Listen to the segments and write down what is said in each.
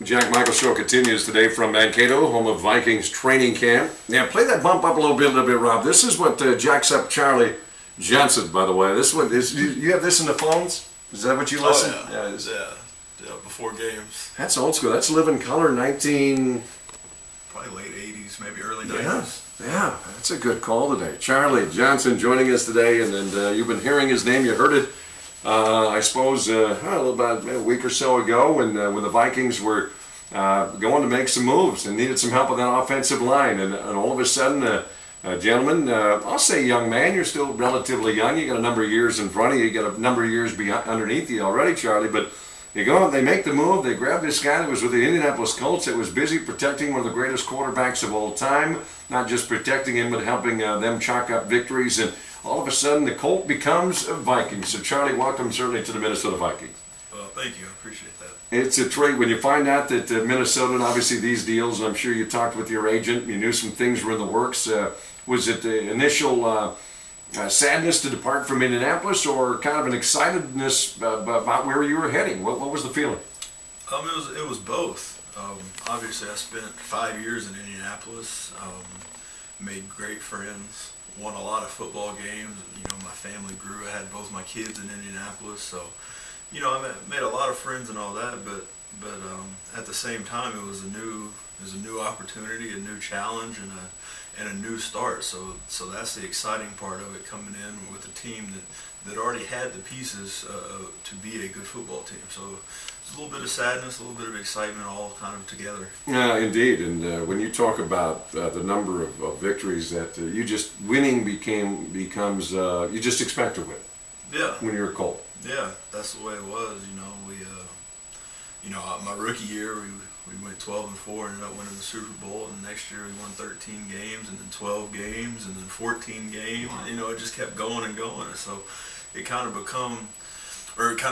Jack Michael Show continues today from Mankato, home of Vikings training camp. Now, play that bump up a little bit, Rob. This is what jacks up Charlie Johnson, by the way. This one is you have this in the phones? Is that what you listen? Oh, yeah, before games. That's old school. That's Living Color, 19. Probably late 80s, maybe early 90s. Yeah, that's a good call today. Charlie Johnson joining us today, and you've been hearing his name. You heard it, I suppose, about a week or so ago when the Vikings were going to make some moves and needed some help with that offensive line. And all of a sudden, gentlemen, I'll say young man, you're still relatively young. You got a number of years in front of you. You got a number of years underneath you already, Charlie, but you go, they make the move, they grab this guy that was with the Indianapolis Colts that was busy protecting one of the greatest quarterbacks of all time, not just protecting him, but helping them chalk up victories, and all of a sudden the Colt becomes a Viking. So Charlie, welcome certainly to the Minnesota Vikings. Well, thank you, I appreciate that. It's a treat when you find out that Minnesota, and obviously these deals, and I'm sure you talked with your agent, you knew some things were in the works. Was it the initial sadness to depart from Indianapolis, or kind of an excitedness about where you were heading? What was the feeling? It was both. Obviously, I spent 5 years in Indianapolis, made great friends, won a lot of football games. You know, my family grew. I had both my kids in Indianapolis, so you know, I made a lot of friends and all that. But at the same time, it was a new opportunity, a new challenge, and a new start. So that's the exciting part of it, coming in with a team that already had the pieces to be a good football team. So it's a little bit of sadness, a little bit of excitement, all kind of together. Yeah, indeed. And when you talk about the number of victories that you just winning becomes you just expect to win. Yeah. When you're a Colt. Yeah, that's the way it was. You know, my rookie year we went 12-4, ended up winning the Super Bowl, and next year we won 13 games, and then 12 games, and then 14 games. And, you know, it just kept going and going. So it kind of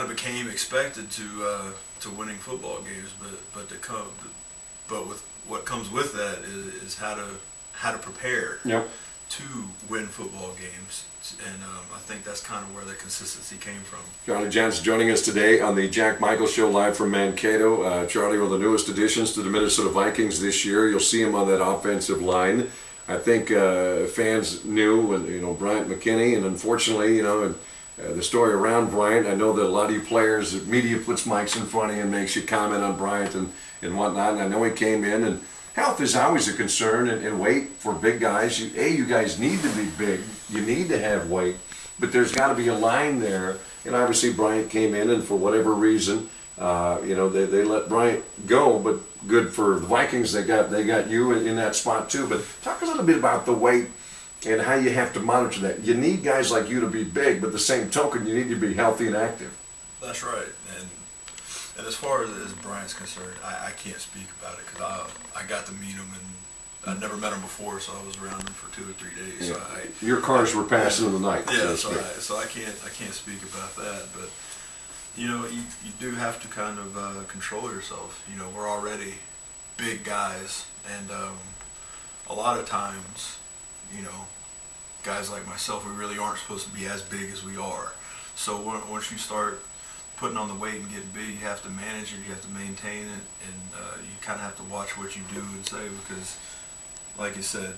became expected to winning football games, but with what comes with that is how to prepare. Yep. To win football games, and I think that's kind of where the consistency came from. Charlie Johnson joining us today on the Jack Michael Show live from Mankato. Charlie, one of the newest additions to the Minnesota Vikings this year. You'll see him on that offensive line. I think fans knew when Bryant McKinney, and unfortunately, and the story around Bryant. I know that a lot of you players, the media puts mics in front of you and makes you comment on Bryant and whatnot. And I know he came in, and health is always a concern, and weight for big guys. You guys need to be big. You need to have weight, but there's got to be a line there. And obviously Bryant came in, and for whatever reason, they let Bryant go. But good for the Vikings, they got you in that spot too. But talk a little bit about the weight and how you have to monitor that. You need guys like you to be big, but the same token, you need to be healthy and active. That's right. And as far as Bryant's concerned, I can't speak about it because I got to meet him, and I'd never met him before, so I was around him for 2 or 3 days. Yeah. So your cars were passing in the night. Yeah, so I can't speak about that. But you do have to kind of control yourself. You know, we're already big guys, and a lot of times, guys like myself, we really aren't supposed to be as big as we are. So once you start putting on the weight and getting big, you have to manage it, you have to maintain it, and you kind of have to watch what you do and say, because like you said,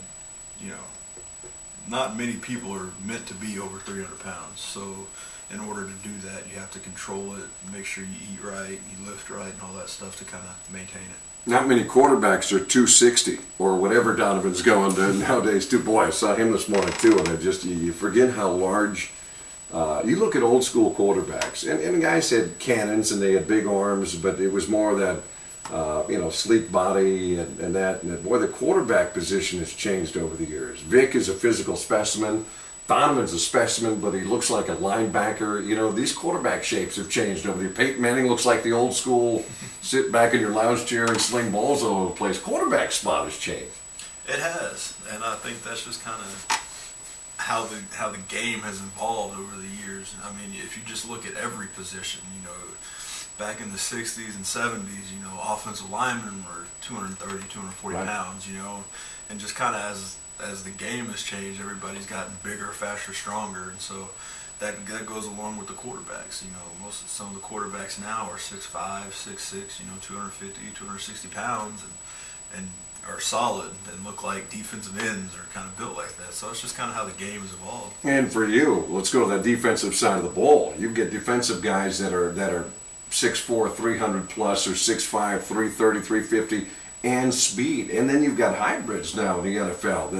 not many people are meant to be over 300 pounds. So in order to do that, you have to control it, make sure you eat right, you lift right, and all that stuff to kind of maintain it. Not many quarterbacks are 260 or whatever Donovan's going to nowadays too. Boy, I saw him this morning too, and you forget how large. You look at old school quarterbacks, and the guys had cannons and they had big arms, but it was more that sleek body and that. And boy, the quarterback position has changed over the years. Vic is a physical specimen. Donovan's a specimen, but he looks like a linebacker. These quarterback shapes have changed over the years. Peyton Manning looks like the old school, sit back in your lounge chair and sling balls all over the place. Quarterback spot has changed. It has, and I think that's just kind of how the game has evolved over the years. I mean, if you just look at every position, back in the 60s and 70s, offensive linemen were 230, 240 right. pounds, and just kind of as the game has changed, everybody's gotten bigger, faster, stronger, and so that goes along with the quarterbacks. You know, some of the quarterbacks now are 6'5", 6'6", 250, 260 pounds, and are solid and look like defensive ends are kind of built like that. So it's just kind of how the game has evolved. And for you, let's go to that defensive side of the ball. You get defensive guys that are 6'4", 300 plus, or 6'5", 330, 350, and speed. And then you've got hybrids now in the NFL.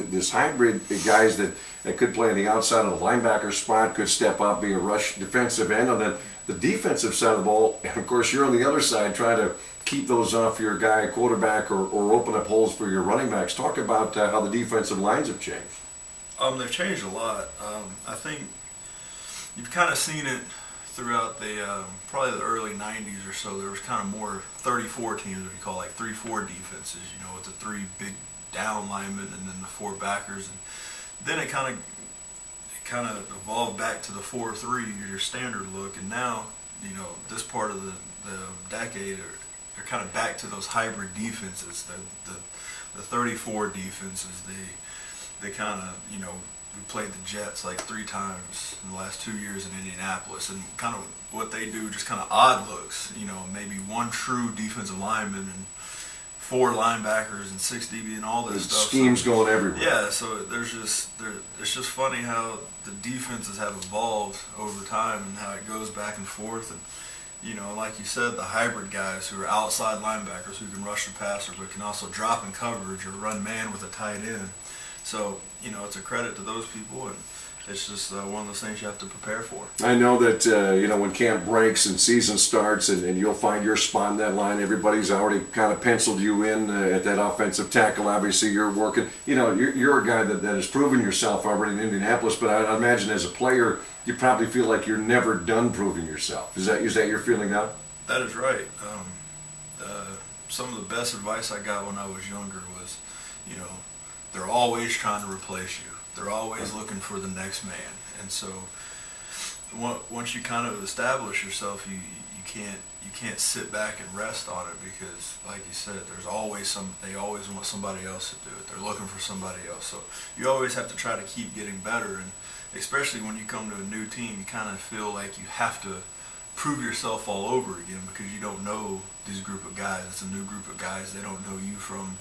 This hybrid guys that could play on the outside of the linebacker spot, could step up, be a rush defensive end, and then the defensive side of the ball. And of course, you're on the other side trying to keep those off your guy quarterback or open up holes for your running backs. Talk about how the defensive lines have changed. They've changed a lot. I think you've kind of seen it throughout the probably the early 90s or so. There was kind of more 34 teams, what we call like 3-4 defenses, with the 3 big down linemen and then the 4 backers. And then it kind of evolved back to the 4-3, your standard look. And now, this part of the decade they're kind of back to those hybrid defenses, the 34 defenses. They kind of, we played the Jets like 3 times in the last 2 years in Indianapolis, and kind of what they do, just kind of odd looks, maybe 1 true defensive lineman and 4 linebackers and 6 DB and all this stuff. Schemes going everywhere. Yeah, so it's just funny how the defenses have evolved over time and how it goes back and forth. And like you said, the hybrid guys who are outside linebackers who can rush the passer but can also drop in coverage or run man with a tight end. So, it's a credit to those people, and it's just one of those things you have to prepare for. I know that, when camp breaks and season starts and you'll find your spot in that line, everybody's already kind of penciled you in at that offensive tackle. Obviously, you're working. You're a guy that has proven yourself already in Indianapolis, but I imagine as a player, you probably feel like you're never done proving yourself. Is that your feeling now? That is right. Some of the best advice I got when I was younger was, they're always trying to replace you. They're always looking for the next man. And so once you kind of establish yourself, you can't sit back and rest on it, because like you said, there's always they always want somebody else to do it. They're looking for somebody else. So you always have to try to keep getting better, and especially when you come to a new team, you kind of feel like you have to prove yourself all over again, because you don't know this group of guys. It's a new group of guys. They don't know you from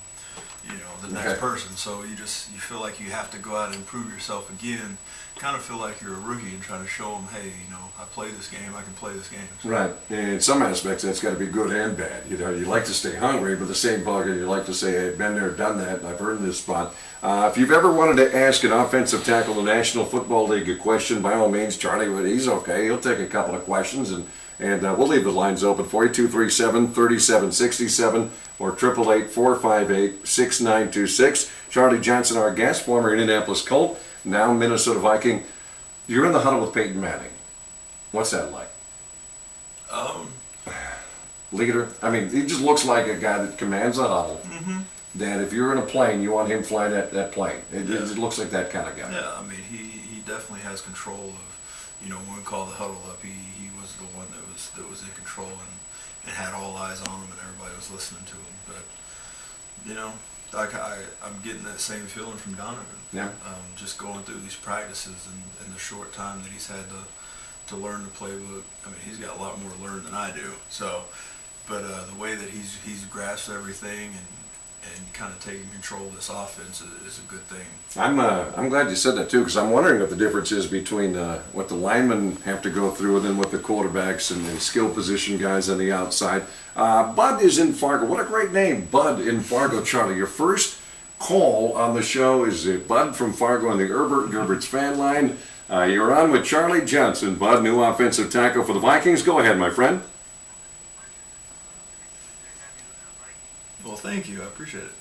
the next person. So you feel like you have to go out and prove yourself again. Kind of feel like you're a rookie and trying to show them, hey, I play this game, I can play this game. So. Right. And in some aspects, that's got to be good and bad. You like to stay hungry, but the same ballgame, you like to say, hey, I've been there, done that, I've earned this spot. If you've ever wanted to ask an offensive tackle in the National Football League a question, by all means, Charlie, he's okay. He'll take a couple of questions, and we'll leave the lines open for you, 237-3767 or 888-458-6926. Charlie Johnson, our guest, former Indianapolis Colt, now Minnesota Viking. You're in the huddle with Peyton Manning. What's that like? Leader. I mean, he just looks like a guy that commands a huddle. Mm-hmm. That if you're in a plane, you want him flying that plane. It looks like that kind of guy. Yeah, I mean, he definitely has control of, when we call the huddle up, he was the one that was in control and had all eyes on him, and everybody was listening to him. But, I'm getting that same feeling from Donovan. Yeah. Just going through these practices and the short time that he's had to learn the playbook. I mean, he's got a lot more to learn than I do. So, but the way that he's grasped everything and kind of taking control of this offense is a good thing. I'm glad you said that too, because I'm wondering what the difference is between what the linemen have to go through and then what the quarterbacks and skill position guys on the outside. Bud is in Fargo. What a great name, Bud in Fargo. Charlie, your first call on the show is Bud from Fargo on the Gerbert's fan line. You're on with Charlie Johnson. Bud, new offensive tackle for the Vikings. Go ahead, my friend. Well, thank you. I appreciate it.